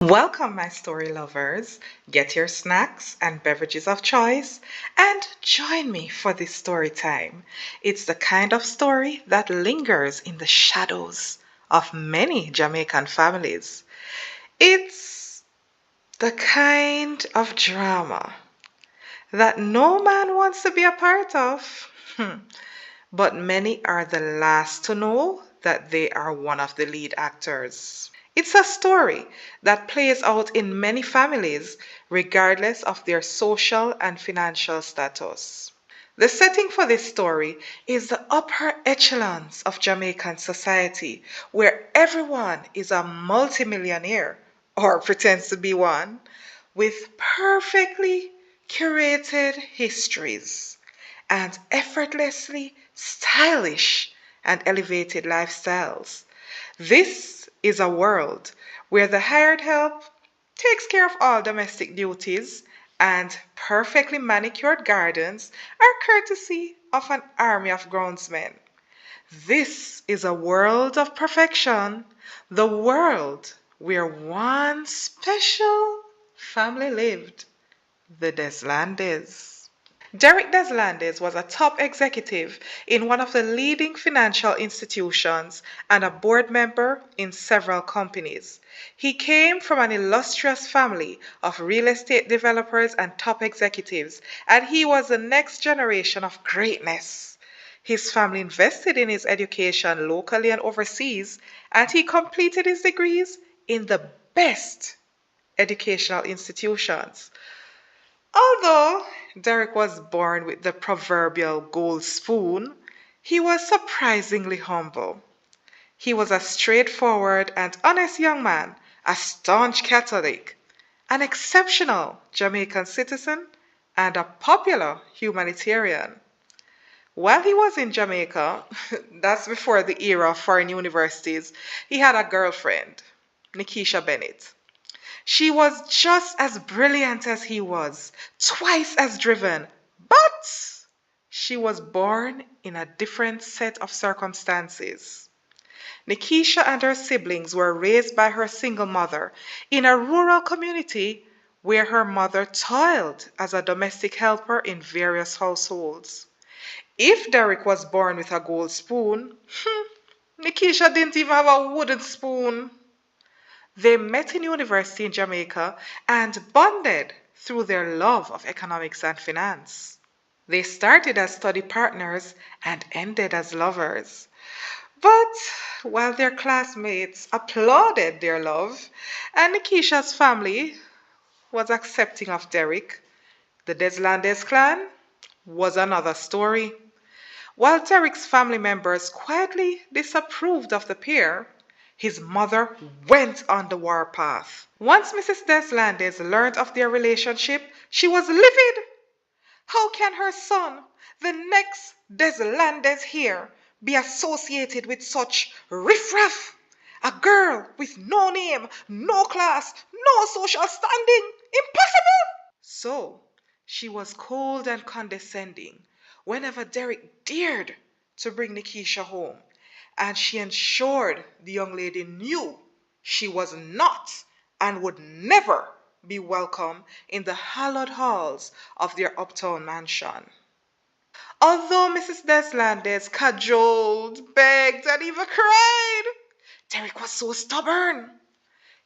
Welcome, my story lovers. Get your snacks and beverages of choice and join me for this story time. It's the kind of story that lingers in the shadows of many Jamaican families. It's the kind of drama that no man wants to be a part of, but many are the last to know that they are one of the lead actors. It's a story that plays out in many families, regardless of their social and financial status. The setting for this story is the upper echelons of Jamaican society, where everyone is a multimillionaire or pretends to be one, with perfectly curated histories and effortlessly stylish and elevated lifestyles. This is a world where the hired help takes care of all domestic duties and perfectly manicured gardens are courtesy of an army of groundsmen. This is a world of perfection, the world where one special family lived, the Deslandes. Derek Deslandes was a top executive in one of the leading financial institutions and a board member in several companies. He came from an illustrious family of real estate developers and top executives, and he was the next generation of greatness. His family invested in his education locally and overseas, and he completed his degrees in the best educational institutions. Although Derek was born with the proverbial gold spoon, he was surprisingly humble. He was a straightforward and honest young man, a staunch Catholic, an exceptional Jamaican citizen, and a popular humanitarian. While he was in Jamaica, that's before the era of foreign universities, he had a girlfriend, Nikisha Bennett. She was just as brilliant as he was, twice as driven, but she was born in a different set of circumstances. Nikisha and her siblings were raised by her single mother in a rural community where her mother toiled as a domestic helper in various households. If Derek was born with a gold spoon, Nikisha didn't even have a wooden spoon. They met in university in Jamaica and bonded through their love of economics and finance. They started as study partners and ended as lovers. But while their classmates applauded their love and Nikisha's family was accepting of Derek, the Deslandes clan was another story. While Derek's family members quietly disapproved of the pair, his mother went on the warpath. Once Mrs. Deslandes learned of their relationship, she was livid. How can her son, the next Deslandes here, be associated with such riffraff? A girl with no name, no class, no social standing. Impossible! So she was cold and condescending whenever Derek dared to bring Nikisha home, and she ensured the young lady knew she was not and would never be welcome in the hallowed halls of their uptown mansion. Although Mrs. Deslandes cajoled, begged, and even cried, Derek was so stubborn.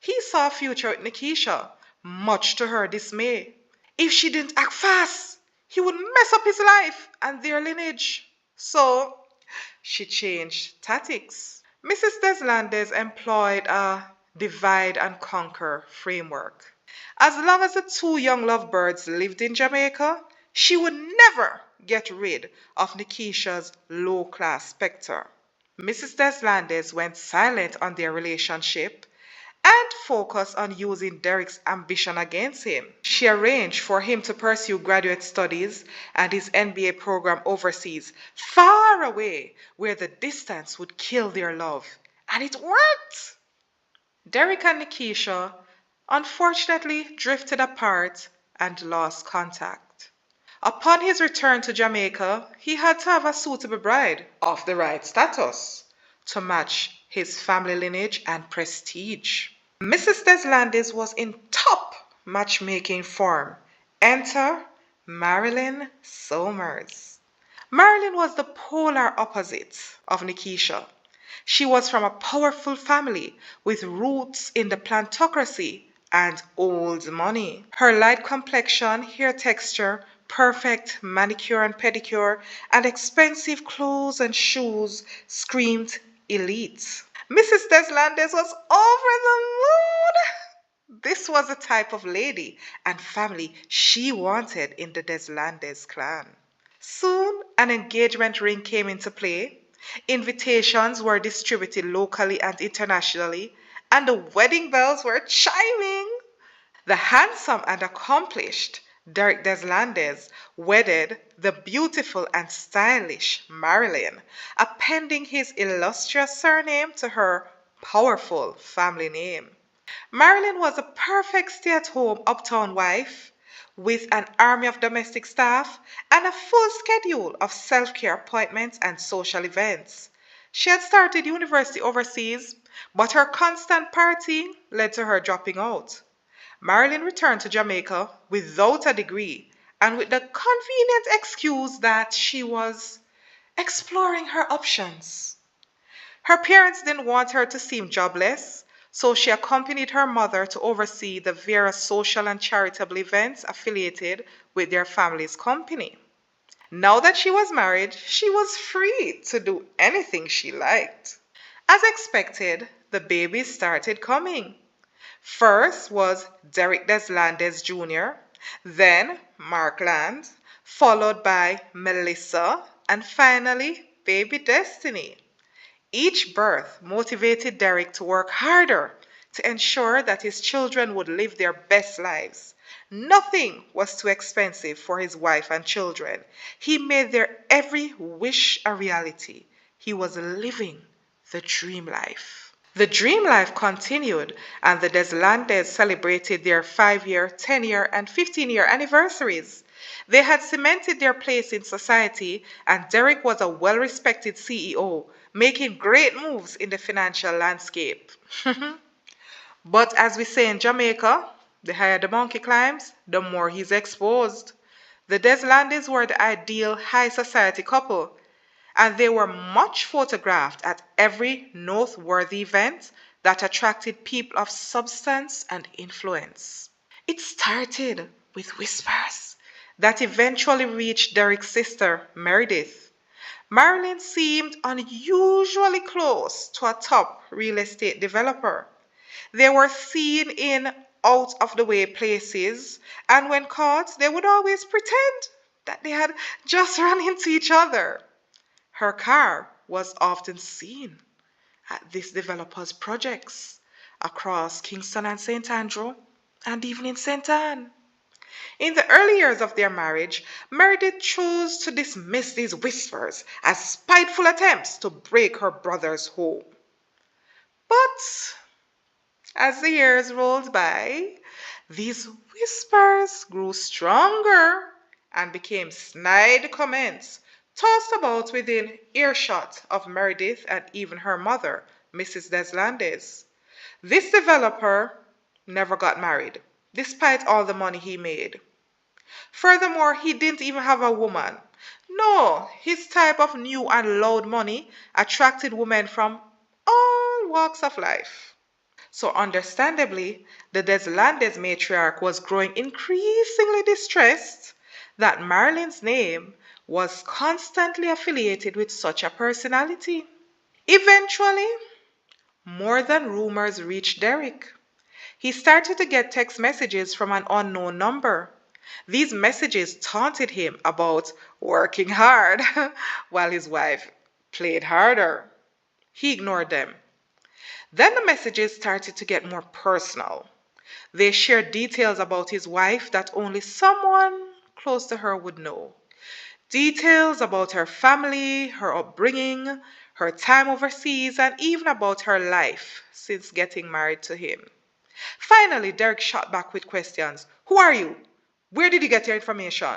He saw a future with Nikisha, much to her dismay. If she didn't act fast, he would mess up his life and their lineage. So she changed tactics. Mrs. Deslandes employed a divide and conquer framework. As long as the two young lovebirds lived in Jamaica, she would never get rid of Nikisha's low class specter. Mrs. Deslandes went silent on their relationship and focused on using Derek's ambition against him. She arranged for him to pursue graduate studies and his MBA program overseas, far away, where the distance would kill their love. And it worked! Derek and Nikisha unfortunately drifted apart and lost contact. Upon his return to Jamaica, he had to have a suitable bride of the right status to match his family lineage and prestige. Mrs. Deslandes was in top matchmaking form. Enter Marilyn Somers. Marilyn was the polar opposite of Nikisha. She was from a powerful family with roots in the plantocracy and old money. Her light complexion, hair texture, perfect manicure and pedicure, and expensive clothes and shoes screamed elite. Mrs. Deslandes was over the moon. This was the type of lady and family she wanted in the Deslandes clan. Soon, an engagement ring came into play. Invitations were distributed locally and internationally, and the wedding bells were chiming. The handsome and accomplished Derek Deslandes wedded the beautiful and stylish Marilyn, appending his illustrious surname to her powerful family name. Marilyn was a perfect stay at home uptown wife with an army of domestic staff and a full schedule of self care appointments and social events. She had started university overseas, but her constant partying led to her dropping out. Marilyn returned to Jamaica without a degree and with the convenient excuse that she was exploring her options. Her parents didn't want her to seem jobless, so she accompanied her mother to oversee the various social and charitable events affiliated with their family's company. Now that she was married, she was free to do anything she liked. As expected, the babies started coming. First was Derek Deslandes Jr., then Markland, followed by Melissa, and finally baby Destiny. Each birth motivated Derek to work harder to ensure that his children would live their best lives. Nothing was too expensive for his wife and children. He made their every wish a reality. He was living the dream life. The dream life continued, and the Deslandes celebrated their 5-year, 10-year, and 15-year anniversaries. They had cemented their place in society, and Derek was a well respected CEO, making great moves in the financial landscape. But as we say in Jamaica, the higher the monkey climbs, the more he's exposed. The Deslandes were the ideal high society couple, and they were much photographed at every noteworthy event that attracted people of substance and influence. It started with whispers that eventually reached Derek's sister, Meredith. Marilyn seemed unusually close to a top real estate developer. They were seen in out of the way places, and when caught, they would always pretend that they had just run into each other. Her car was often seen at this developer's projects across Kingston and St. Andrew, and even in St. Anne. In the early years of their marriage, Meredith chose to dismiss these whispers as spiteful attempts to break her brother's home. But as the years rolled by, these whispers grew stronger and became snide comments tossed about within earshot of Meredith and even her mother, Mrs. Deslandes. This developer never got married, despite all the money he made. Furthermore, he didn't even have a woman. No, his type of new and loud money attracted women from all walks of life. So, understandably, the Deslandes matriarch was growing increasingly distressed that Marilyn's name was constantly affiliated with such a personality. Eventually, more than rumors reached Derek. He started to get text messages from an unknown number. These messages taunted him about working hard while his wife played harder. He ignored them. Then the messages started to get more personal. They shared details about his wife that only someone close to her would know. Details about her family, her upbringing, her time overseas, and even about her life since getting married to him. Finally, Derek shot back with questions. Who are you? Where did you get your information?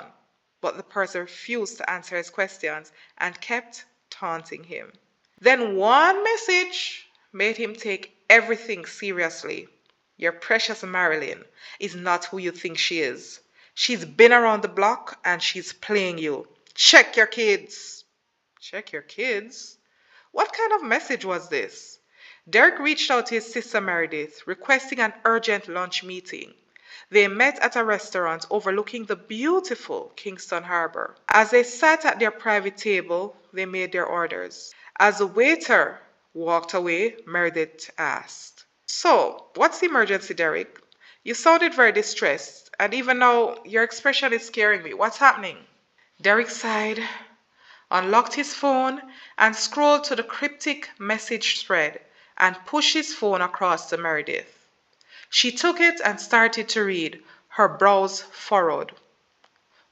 But the person refused to answer his questions and kept taunting him. Then one message made him take everything seriously. Your precious Marilyn is not who you think she is. She's been around the block and she's playing you. Check your kids. Check your kids? What kind of message was this? Derek reached out to his sister Meredith, requesting an urgent lunch meeting. They met at a restaurant overlooking the beautiful Kingston Harbor. As they sat at their private table, they made their orders. As the waiter walked away, Meredith asked, "So, what's the emergency, Derek? You sounded very distressed, and even now your expression is scaring me. What's happening?" Derek sighed, unlocked his phone, and scrolled to the cryptic message thread and pushed his phone across to Meredith. She took it and started to read, her brows furrowed.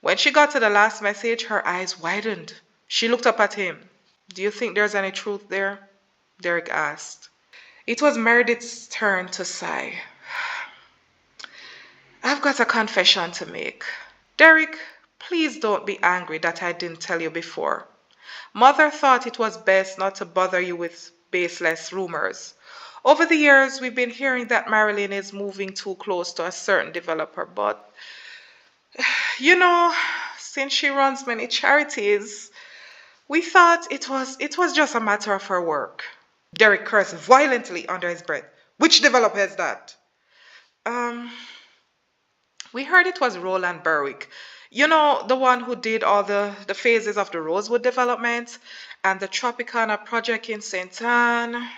When she got to the last message, her eyes widened. She looked up at him. "Do you think there's any truth there?" Derek asked. It was Meredith's turn to sigh. "I've got a confession to make. Derek, please don't be angry that I didn't tell you before. Mother thought it was best not to bother you with baseless rumors. Over the years, we've been hearing that Marilyn is moving too close to a certain developer, but, you know, since she runs many charities, we thought it was just a matter of her work." Derek cursed violently under his breath. "Which developer is that?" Um, we heard it was Roland Berwick. You know, the one who did all the phases of the Rosewood development and the Tropicana project in St. Anne.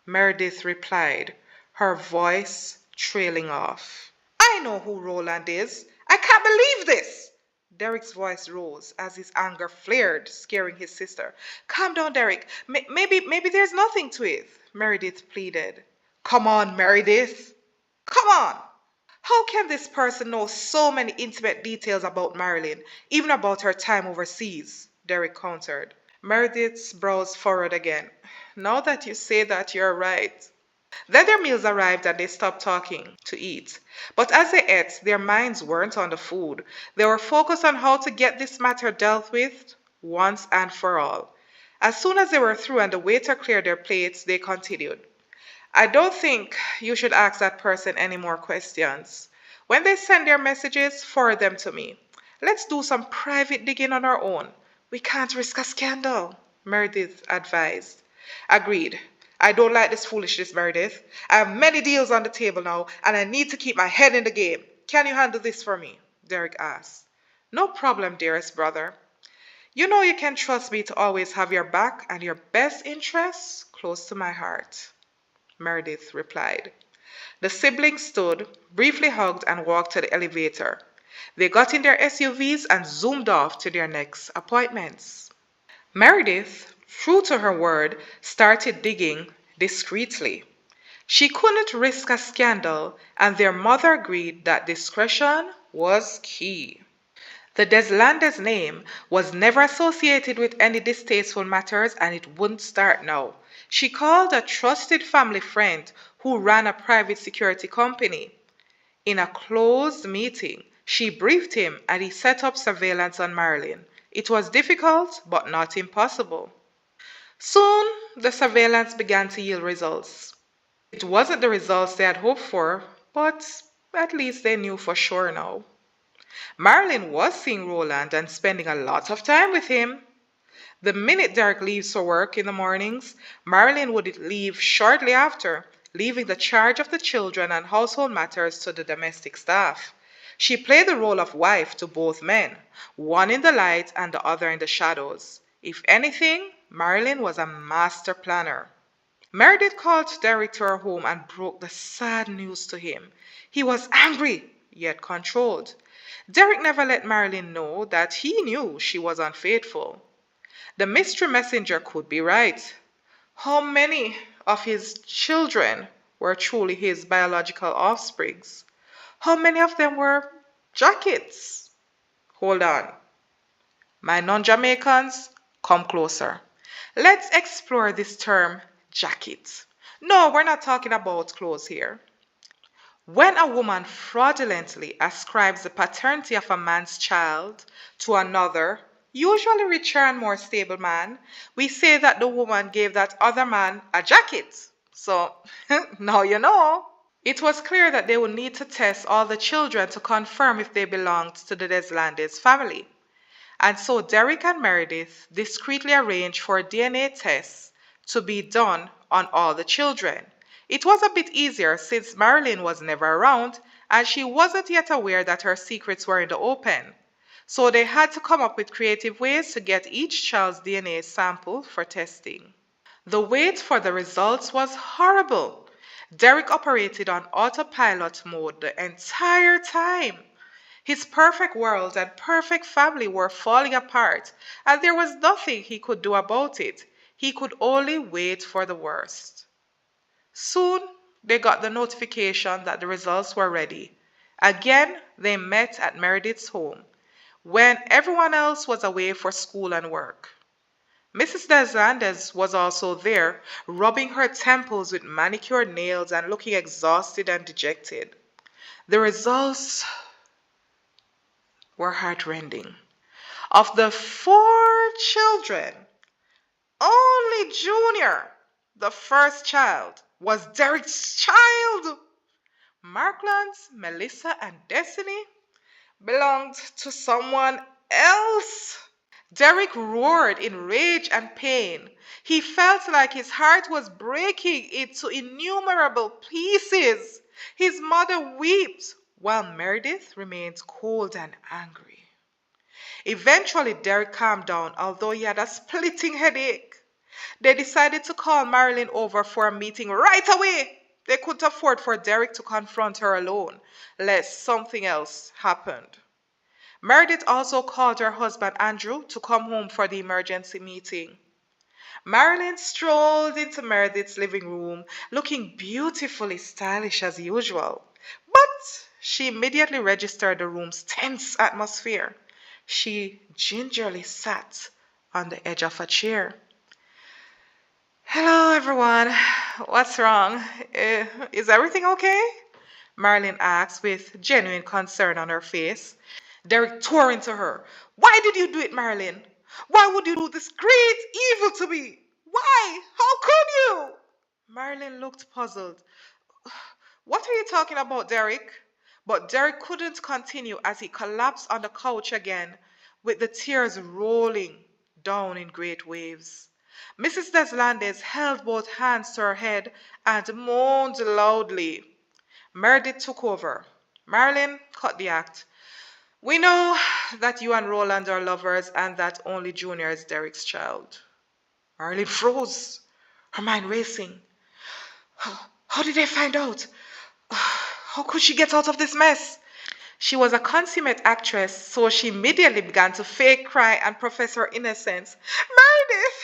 Meredith replied, her voice trailing off. "I know who Roland is. I can't believe this." Derek's voice rose as his anger flared, scaring his sister. "Calm down, Derek. Maybe there's nothing to it," Meredith pleaded. "Come on, Meredith. Come on. How can this person know so many intimate details about Marilyn, even about her time overseas?" Derek countered. Meredith's brows furrowed again. "Now that you say that, you're right." Then their meals arrived and they stopped talking to eat. But as they ate, their minds weren't on the food. They were focused on how to get this matter dealt with once and for all. As soon as they were through and the waiter cleared their plates, they continued. "I don't think you should ask that person any more questions. When they send their messages, forward them to me. Let's do some private digging on our own. We can't risk a scandal," Meredith advised. "Agreed. I don't like this foolishness, Meredith. I have many deals on the table now, and I need to keep my head in the game. Can you handle this for me?" Derek asked. "No problem, dearest brother. You know you can trust me to always have your back and your best interests close to my heart," Meredith replied. The siblings stood, briefly hugged, and walked to the elevator. They got in their SUVs and zoomed off to their next appointments. Meredith, true to her word, started digging discreetly. She couldn't risk a scandal, and their mother agreed that discretion was key. The Deslandes name was never associated with any distasteful matters, and it wouldn't start now. She called a trusted family friend who ran a private security company. In a closed meeting, she briefed him and he set up surveillance on Marilyn. It was difficult, but not impossible. Soon, the surveillance began to yield results. It wasn't the results they had hoped for, but at least they knew for sure now. Marilyn was seeing Roland and spending a lot of time with him. The minute Derek leaves for work in the mornings, Marilyn would leave shortly after, leaving the charge of the children and household matters to the domestic staff. She played the role of wife to both men, one in the light and the other in the shadows. If anything, Marilyn was a master planner. Meredith called Derek to her home and broke the sad news to him. He was angry, yet controlled. Derek never let Marilyn know that he knew she was unfaithful. The mystery messenger could be right. How many of his children were truly his biological offsprings? How many of them were jackets? Hold on. My non-Jamaicans, come closer. Let's explore this term, jacket. No, we're not talking about clothes here. When a woman fraudulently ascribes the paternity of a man's child to another, usually richer and more stable man, we say that the woman gave that other man a jacket. So now you know. It was clear that they would need to test all the children to confirm if they belonged to the Deslandes family. And so Derek and Meredith discreetly arranged for DNA tests to be done on all the children. It was a bit easier since Marilyn was never around and she wasn't yet aware that her secrets were in the open. So they had to come up with creative ways to get each child's DNA sample for testing. The wait for the results was horrible. Derek operated on autopilot mode the entire time. His perfect world and perfect family were falling apart, and there was nothing he could do about it. He could only wait for the worst. Soon, they got the notification that the results were ready. Again, they met at Meredith's home, when everyone else was away for school and work. Mrs. Deslandes was also there, rubbing her temples with manicured nails and looking exhausted and dejected. The results were heartrending. Of the four children, only Junior, the first child, was Derek's child. Markland's Melissa and Destiny belonged to someone else. Derek roared in rage and pain. He felt like his heart was breaking into innumerable pieces. His mother wept, while Meredith remained cold and angry. Eventually, Derek calmed down, although he had a splitting headache. They decided to call Marilyn over for a meeting right away. They couldn't afford for Derek to confront her alone, lest something else happened. Meredith also called her husband Andrew to come home for the emergency meeting. Marilyn strolled into Meredith's living room, looking beautifully stylish as usual. But she immediately registered the room's tense atmosphere. She gingerly sat on the edge of a chair. Hello, everyone. What's wrong? Is everything okay? Marilyn asked with genuine concern on her face. Derek tore into her. Why did you do it, Marilyn? Why would you do this great evil to me? Why? How could you? Marilyn looked puzzled. What are you talking about, Derek? But Derek couldn't continue as he collapsed on the couch again, with the tears rolling down in great waves. Mrs. Deslandes held both hands to her head and moaned loudly. Meredith took over. Marilyn, cut the act. We know that you and Roland are lovers and that only Junior is Derek's child. Marilyn froze, her mind racing. How did they find out? How could she get out of this mess? She was a consummate actress, so she immediately began to fake cry and profess her innocence. Meredith,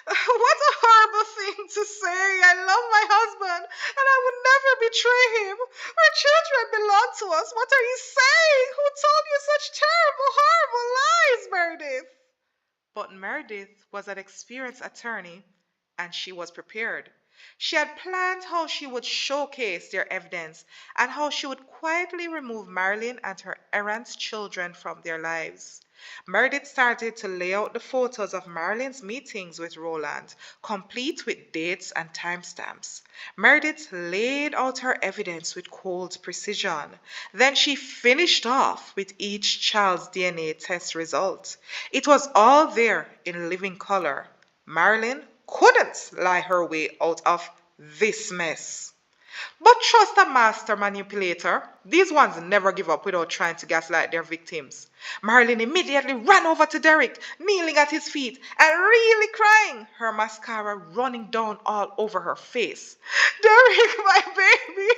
what a horrible thing to say. I love my husband and I would never betray him. Our children belong to us. What are you saying? Who told you such terrible, horrible lies, Meredith? But Meredith was an experienced attorney and she was prepared. She had planned how she would showcase their evidence and how she would quietly remove Marilyn and her errant children from their lives. Meredith started to lay out the photos of Marilyn's meetings with Roland, complete with dates and timestamps. Meredith laid out her evidence with cold precision. Then she finished off with each child's DNA test result. It was all there in living color. Marilyn couldn't lie her way out of this mess. But trust a master manipulator. These ones never give up without trying to gaslight their victims. Marilyn immediately ran over to Derek, kneeling at his feet and really crying, her mascara running down all over her face. Derek, my baby,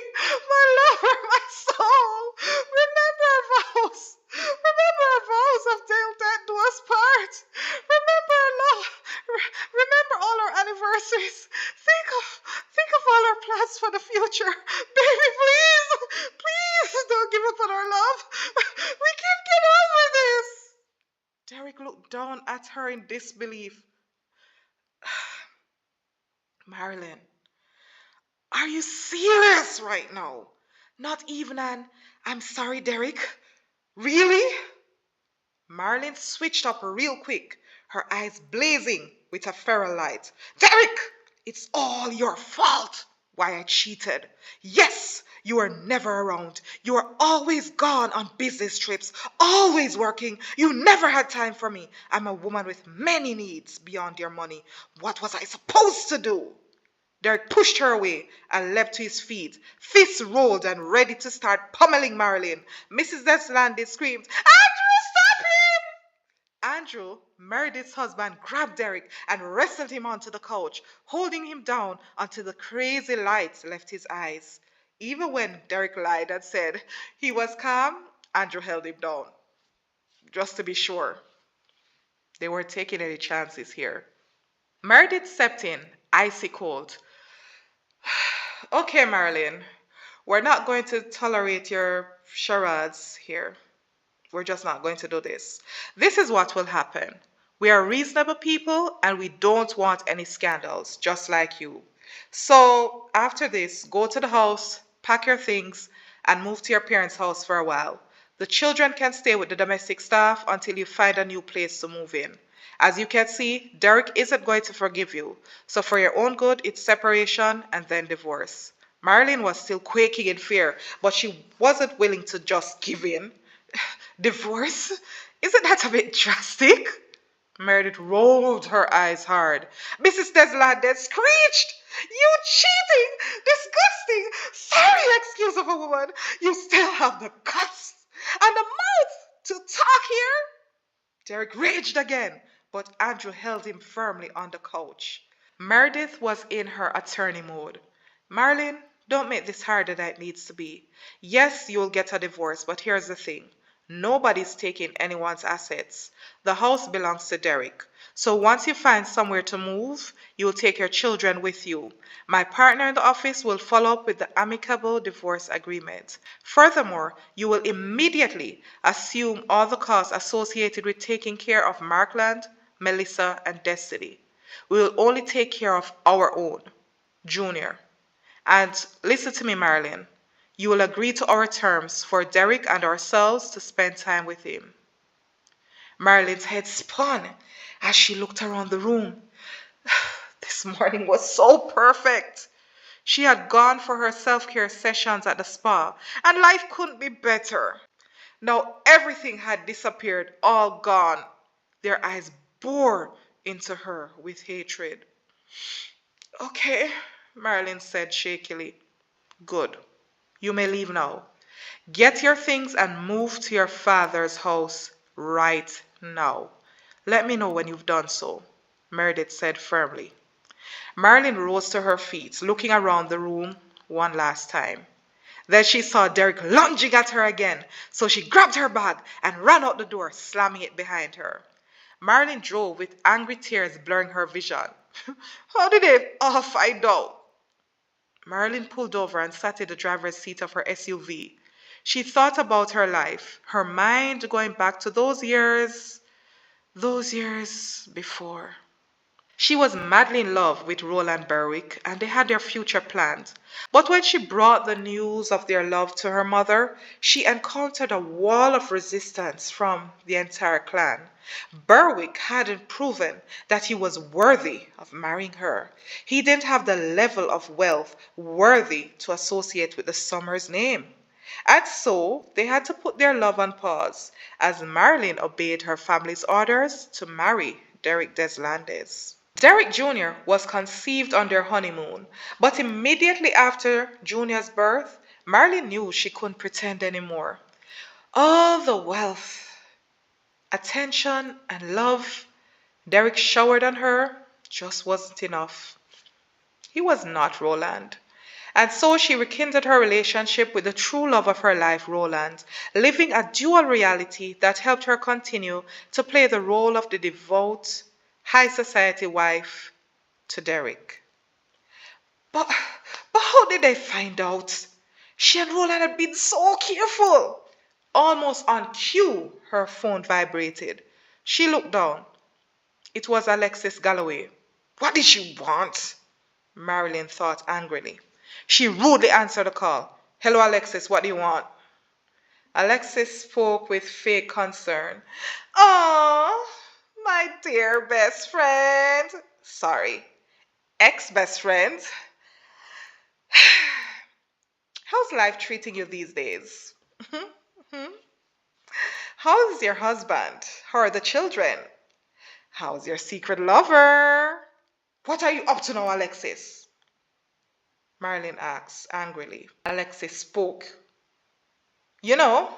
my lover, my soul, remember our vows. Remember our vows of till death do us part. Remember our love. Remember all our anniversaries. Think of all our plans for the future. Baby, please, please don't give up on our love. We can get over this. Derek looked down at her in disbelief. Marilyn, are you serious right now? Not even an I'm sorry, Derek? Really? Marilyn switched up real quick, her eyes blazing with a feral light. Derek, it's all your fault. Why I cheated. Yes, You are never around. You are always gone on business trips, always working. You never had time for me. I'm a woman with many needs beyond your money. What was I supposed to do? Derek pushed her away and leapt to his feet, fists rolled and ready to start pummeling Marilyn. Mrs. Deslandes screamed, Andrew, stop him! Andrew, Meredith's husband, grabbed Derek and wrestled him onto the couch, holding him down until the crazy light left his eyes. Even when Derek lied and said he was calm, Andrew held him down, just to be sure. They weren't taking any chances here. Meredith stepped in, icy cold. Okay, Marilyn, we're not going to tolerate your charades here. We're just not going to do this. This is what will happen. We are reasonable people and we don't want any scandals, just like you. So, after this, go to the house, pack your things, and move to your parents' house for a while. The children can stay with the domestic staff until you find a new place to move in. As you can see, Derek isn't going to forgive you. So, for your own good, it's separation and then divorce. Marilyn was still quaking in fear, but she wasn't willing to just give in. Divorce? Isn't that a bit drastic? Meredith rolled her eyes hard. Mrs. Deslandes screeched. You cheating, disgusting, sorry excuse of a woman. You still have the guts and the mouth to talk here? Derek raged again, but Andrew held him firmly on the couch. Meredith was in her attorney mode. Marlin, don't make this harder than it needs to be. Yes, you'll get a divorce, but here's the thing. Nobody's taking anyone's assets. The house belongs to Derek. So once you find somewhere to move, you'll take your children with you. My partner in the office will follow up with the amicable divorce agreement. Furthermore, you will immediately assume all the costs associated with taking care of Markland, Melissa, and Destiny. We will only take care of our own, Junior. And listen to me, Marilyn. You will agree to our terms for Derek and ourselves to spend time with him. Marilyn's head spun as she looked around the room. This morning was so perfect. She had gone for her self-care sessions at the spa, and life couldn't be better. Now everything had disappeared, all gone. Their eyes bore into her with hatred. Okay, Marilyn said shakily. Good. You may leave now. Get your things and move to your father's house right now. Let me know when you've done so, Meredith said firmly. Marilyn rose to her feet, looking around the room one last time. Then she saw Derek lunging at her again, so she grabbed her bag and ran out the door, slamming it behind her. Marilyn drove with angry tears blurring her vision. How did they all find out? Marilyn pulled over and sat in the driver's seat of her SUV. She thought about her life, her mind going back to those years before. She was madly in love with Roland Berwick and they had their future planned. But when she brought the news of their love to her mother, she encountered a wall of resistance from the entire clan. Berwick hadn't proven that he was worthy of marrying her. He didn't have the level of wealth worthy to associate with the Summers name. And so they had to put their love on pause as Marilyn obeyed her family's orders to marry Derek Deslandes. Derek Jr. was conceived on their honeymoon, but immediately after Junior's birth, Marilyn knew she couldn't pretend anymore. All the wealth, attention, and love Derek showered on her just wasn't enough. He was not Roland. And so she rekindled her relationship with the true love of her life, Roland, living a dual reality that helped her continue to play the role of the devout, high society wife to Derek. But, but how did they find out? She and Roland had been so careful. Almost on cue, her phone vibrated. She looked down. It was Alexis Galloway. What did she want? Marilyn thought angrily. She rudely answered the call. Hello, Alexis, what do you want? Alexis spoke with fake concern. Oh, my dear best friend. Sorry, ex-best friend. How's life treating you these days? How's your husband? How are the children? How's your secret lover? What are you up to now, Alexis? Marilyn asked angrily. Alexis spoke. You know,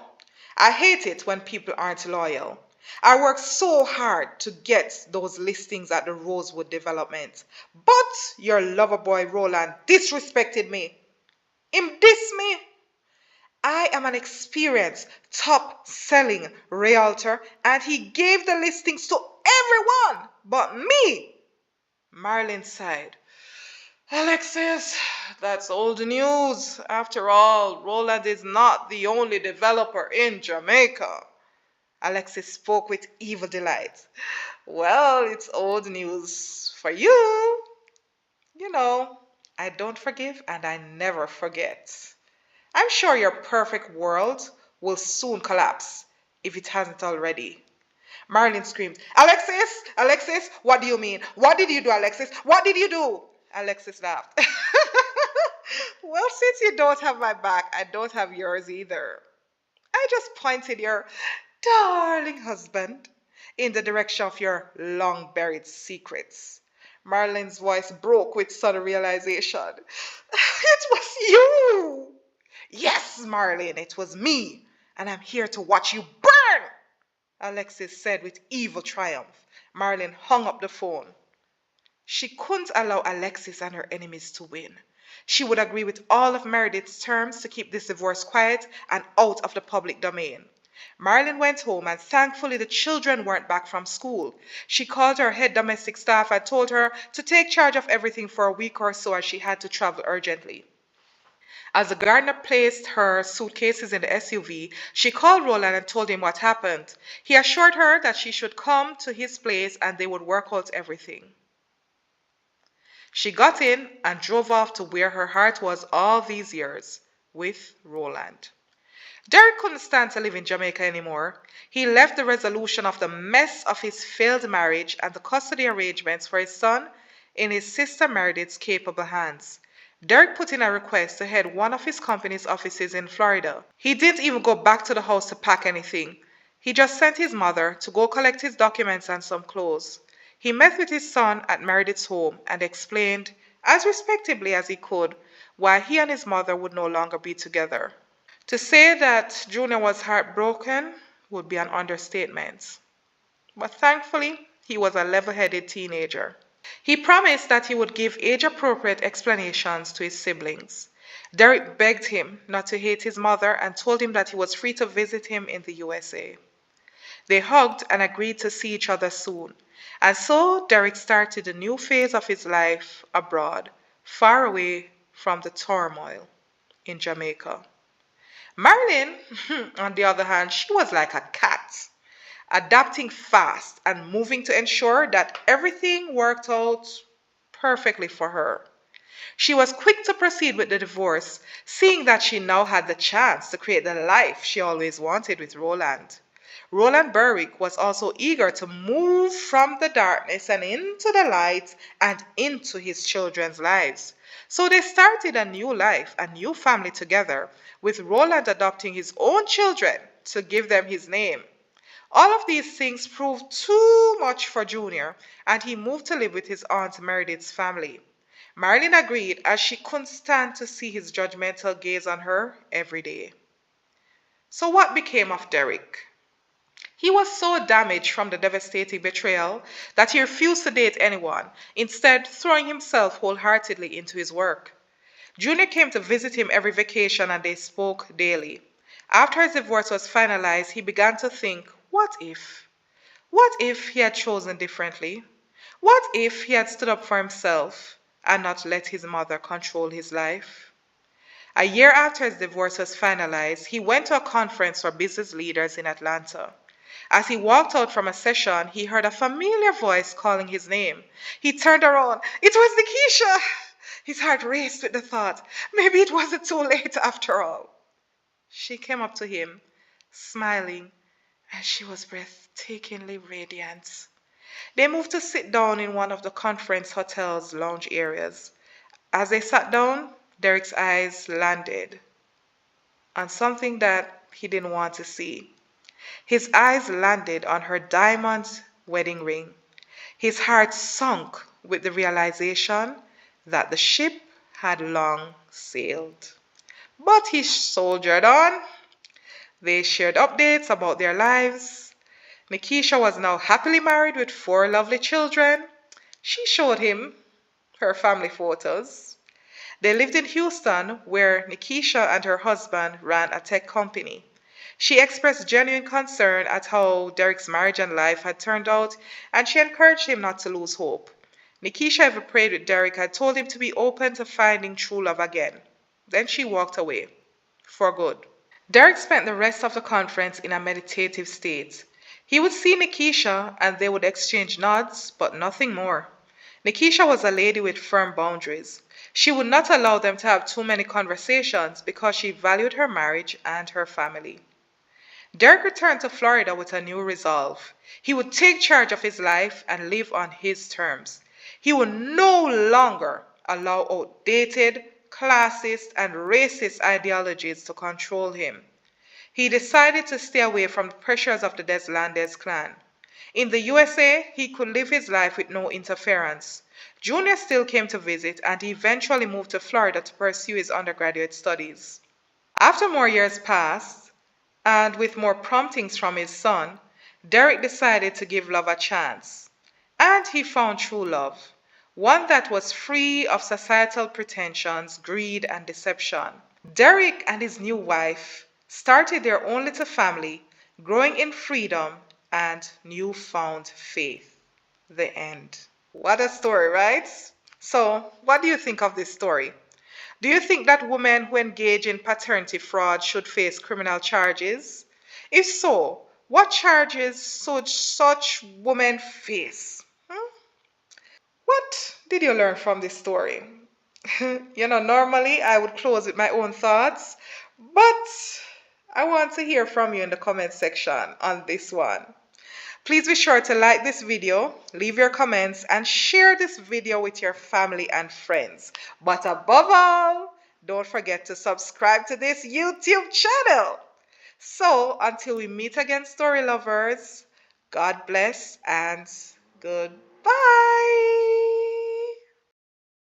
I hate it when people aren't loyal. I worked so hard to get those listings at the Rosewood development, but your lover boy Roland disrespected me. Him diss me. I am an experienced, top selling realtor, and he gave the listings to everyone but me. Marilyn sighed. Alexis, that's old news. After all, Roland is not the only developer in Jamaica. Alexis spoke with evil delight. Well, it's old news for you. You know, I don't forgive and I never forget. I'm sure your perfect world will soon collapse if it hasn't already. Marilyn screamed, Alexis! Alexis! What do you mean? What did you do, Alexis? What did you do? Alexis laughed. Well, since you don't have my back, I don't have yours either. I just pointed your darling husband in the direction of your long buried secrets. Marilyn's voice broke with sudden realization. It was you! Yes, Marilyn, it was me, and I'm here to watch you burn, Alexis said with evil triumph. Marilyn hung up the phone. She couldn't allow Alexis and her enemies to win. She would agree with all of Meredith's terms to keep this divorce quiet and out of the public domain. Marilyn went home and thankfully the children weren't back from school. She called her head domestic staff and told her to take charge of everything for a week or so as she had to travel urgently. As the gardener placed her suitcases in the SUV, she called Roland and told him what happened. He assured her that she should come to his place and they would work out everything. She got in and drove off to where her heart was all these years, with Roland. Derek couldn't stand to live in Jamaica anymore. He left the resolution of the mess of his failed marriage and the custody arrangements for his son in his sister Meredith's capable hands. Derek put in a request to head one of his company's offices in Florida. He didn't even go back to the house to pack anything. He just sent his mother to go collect his documents and some clothes. He met with his son at Meredith's home and explained, as respectably as he could, why he and his mother would no longer be together. To say that Junior was heartbroken would be an understatement. But thankfully, he was a level-headed teenager. He promised that he would give age-appropriate explanations to his siblings. Derek begged him not to hate his mother and told him that he was free to visit him in the USA. They hugged and agreed to see each other soon. And so Derek started a new phase of his life abroad, far away from the turmoil in Jamaica. Marilyn, on the other hand, she was like a cat, adapting fast and moving to ensure that everything worked out perfectly for her. She was quick to proceed with the divorce, seeing that she now had the chance to create the life she always wanted with Roland. Roland Berwick was also eager to move from the darkness and into the light and into his children's lives. So they started a new life, a new family together, with Roland adopting his own children to give them his name. All of these things proved too much for Junior, and he moved to live with his aunt Meredith's family. Marilyn agreed as she couldn't stand to see his judgmental gaze on her every day. So what became of Derek? He was so damaged from the devastating betrayal that he refused to date anyone, instead throwing himself wholeheartedly into his work. Junior came to visit him every vacation and they spoke daily. After his divorce was finalized, he began to think, what if? What if he had chosen differently? What if he had stood up for himself and not let his mother control his life? A year after his divorce was finalized, he went to a conference for business leaders in Atlanta. As he walked out from a session, he heard a familiar voice calling his name. He turned around. It was Nikisha! His heart raced with the thought, maybe it wasn't too late after all. She came up to him, smiling, and she was breathtakingly radiant. They moved to sit down in one of the conference hotel's lounge areas. As they sat down, Derek's eyes landed on something that he didn't want to see. His eyes landed on her diamond wedding ring. His heart sunk with the realization that the ship had long sailed. But he soldiered on. They shared updates about their lives. Nikisha was now happily married with 4 lovely children. She showed him her family photos. They lived in Houston, where Nikisha and her husband ran a tech company. She expressed genuine concern at how Derek's marriage and life had turned out, and she encouraged him not to lose hope. Nikisha even prayed with Derek and told him to be open to finding true love again. Then she walked away for good. Derek spent the rest of the conference in a meditative state. He would see Nikisha and they would exchange nods, but nothing more. Nikisha was a lady with firm boundaries. She would not allow them to have too many conversations because she valued her marriage and her family. Derek returned to Florida with a new resolve. He would take charge of his life and live on his terms. He would no longer allow outdated, classist, and racist ideologies to control him. He decided to stay away from the pressures of the Deslandes clan. In the USA, he could live his life with no interference. Junior still came to visit, and he eventually moved to Florida to pursue his undergraduate studies. After more years passed, and with more promptings from his son, Derek decided to give love a chance. And he found true love, one that was free of societal pretensions, greed, and deception. Derek and his new wife started their own little family, growing in freedom and newfound faith. The end. What a story, right? So, what do you think of this story? Do you think that women who engage in paternity fraud should face criminal charges? If so, what charges should such women face? What did you learn from this story? Normally I would close with my own thoughts, but I want to hear from you in the comment section on this one. Please be sure to like this video, leave your comments, and share this video with your family and friends. But above all, don't forget to subscribe to this YouTube channel. So until we meet again, story lovers, God bless and goodbye.